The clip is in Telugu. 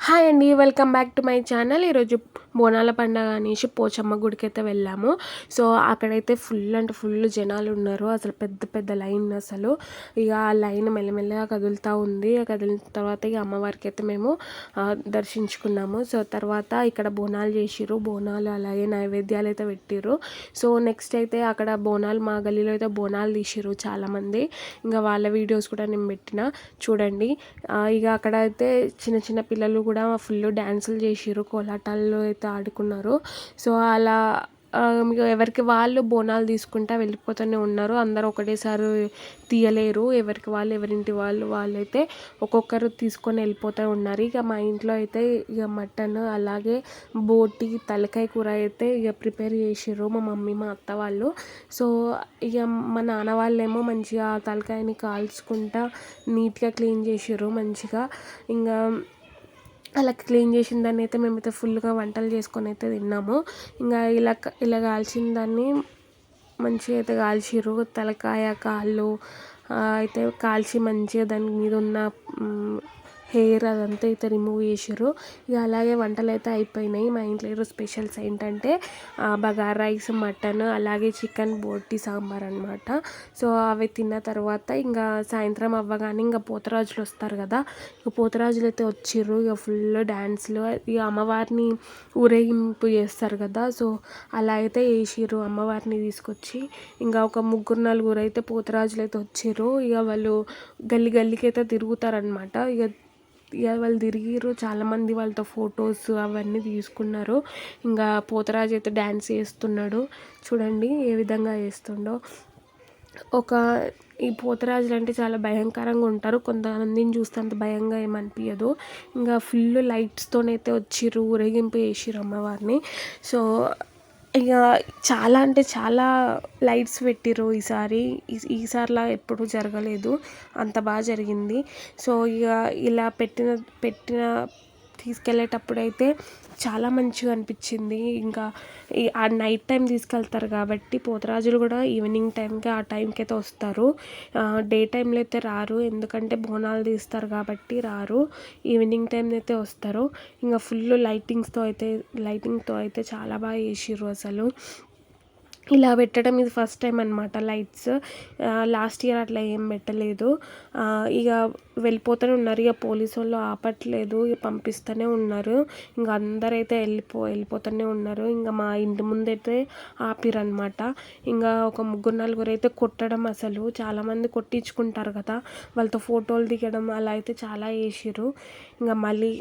హాయ్ అండి, welcome back to my channel. ఈరోజు బోనాల పండగ అనేసి పోచమ్మ గుడికైతే వెళ్ళాము. సో అక్కడైతే ఫుల్ అంటే ఫుల్ జనాలు ఉన్నారు. అసలు పెద్ద పెద్ద లైన్. అసలు ఇక ఆ లైన్ మెల్లమెల్లగా కదులుతూ ఉంది. కదిలిన తర్వాత ఇక అమ్మవారికి అయితే మేము దర్శించుకున్నాము. సో తర్వాత ఇక్కడ బోనాలు చేసిర్రు. బోనాలు అలాగే నైవేద్యాలు అయితే పెట్టిర్రు. సో నెక్స్ట్ అయితే అక్కడ బోనాలు, మా గల్లీలో అయితే బోనాలు తీసిర్రు చాలామంది. ఇంకా వాళ్ళ వీడియోస్ కూడా నేను పెట్టిన, చూడండి. ఇక అక్కడ అయితే చిన్న చిన్న పిల్లలు కూడా ఫుల్ డ్యాన్సులు చేసిర్రు, కోలాటాల్లో అయితే ఆడుకున్నారు. సో అలా మీకు ఎవరికి వాళ్ళు బోనాలు తీసుకుంటా వెళ్ళిపోతూనే ఉన్నారు. అందరూ ఒకటేసారి తీయలేరు. ఎవరికి వాళ్ళు, ఎవరింటి వాళ్ళైతే ఒక్కొక్కరు తీసుకొని వెళ్ళిపోతూ ఉన్నారు. ఇక మా ఇంట్లో అయితే ఇక మటన్ అలాగే బోటి తలకాయ కూర అయితే ఇక ప్రిపేర్ చేసిర్రు మా మమ్మీ, మా అత్త వాళ్ళు. సో ఇక మా నాన్న వాళ్ళేమో మంచిగా తలకాయని కాల్చుకుంటా నీట్గా క్లీన్ చేసిర్రు మంచిగా. ఇంకా అలా క్లీన్ చేసిన దాన్ని అయితే మేమైతే ఫుల్గా వంటలు చేసుకొని అయితే తిన్నాము. ఇంకా ఇలా కాల్చిన దాన్ని మంచిగా అయితే కాల్చిర్రు. తలకాయ, కాళ్ళు అయితే కాల్చి మంచిగా దాని మీద ఉన్న హెయిర్ అదంతా అయితే రిమూవ్ చేసిర్రు. ఇక అలాగే వంటలు అయితే అయిపోయినాయి. మా ఇంట్లో ఈరోజు స్పెషల్స్ ఏంటంటే బగారా రైస్, మటన్ అలాగే చికెన్ బోటి సాంబార్ అనమాట. సో అవి తిన్న తర్వాత ఇంకా సాయంత్రం అవ్వగానే ఇంకా పోతరాజులు వస్తారు కదా, ఇక పోతరాజులు అయితే వచ్చిర్రు. ఇక ఫుల్ డ్యాన్స్లు, ఇక అమ్మవారిని ఊరేగింపు చేస్తారు కదా, సో అలా అయితే వేసిర్రు అమ్మవారిని తీసుకొచ్చి. ఇంకా ఒక ముగ్గురు నలుగురు అయితే పోతరాజులు అయితే వచ్చిర్రు. ఇక వాళ్ళు గల్లీకి అయితే తిరుగుతారనమాట. ఇక వాళ్ళు తిరిగిర్రు, చాలామంది వాళ్ళతో ఫొటోస్ అవన్నీ తీసుకున్నారు. ఇంకా పోతరాజు అయితే డ్యాన్స్ చేస్తున్నాడు, చూడండి ఏ విధంగా చేస్తుండో. ఈ పోతరాజులు అంటే చాలా భయంకరంగా ఉంటారు. కొంతమందిని చూస్తే అంత భయంగా ఏమనిపించదు. ఇంకా ఫుల్ లైట్స్తోనైతే వచ్చిర్రు, ఊరేగింపు చేసిర్రు అమ్మవారిని. సో ఇక చాలా అంటే చాలా లైట్స్ పెట్టిర్రు ఈసారిలా ఎప్పుడూ జరగలేదు, అంత బాగా జరిగింది. సో ఇక ఇలా పెట్టిన తీసుకెళ్ళేటప్పుడు అయితే చాలా మంచిగా అనిపించింది. ఇంకా ఆ నైట్ టైం తీసుకెళ్తారు కాబట్టి పోతరాజులు కూడా ఈవినింగ్ టైంకి ఆ టైంకి అయితే వస్తారు. డే టైంలో అయితే రారు, ఎందుకంటే బోనాలు తీస్తారు కాబట్టి రారు. ఈవినింగ్ టైం అయితే వస్తారు. ఇంకా ఫుల్ లైటింగ్తో అయితే చాలా బాగా చేసిర్రు అసలు. ఇలా పెట్టడం ఇది ఫస్ట్ టైం అనమాట లైట్స్. లాస్ట్ ఇయర్ అట్లా ఏం పెట్టలేదు. ఇక వెళ్ళిపోతూనే ఉన్నారు. ఇక పోలీసు వాళ్ళు ఆపట్లేదు, ఇక పంపిస్తూనే ఉన్నారు. ఇంకా అందరైతే వెళ్ళిపోతూనే ఉన్నారు. ఇంకా మా ఇంటి ముందైతే ఆపిరనమాట. ఇంకా ఒక ముగ్గురు నలుగురు అయితే కొట్టడం, అసలు చాలామంది కొట్టించుకుంటారు కదా, వాళ్ళతో ఫోటోలు దిగడం అలా అయితే చాలా చేసిర్రు. ఇంకా మళ్ళీ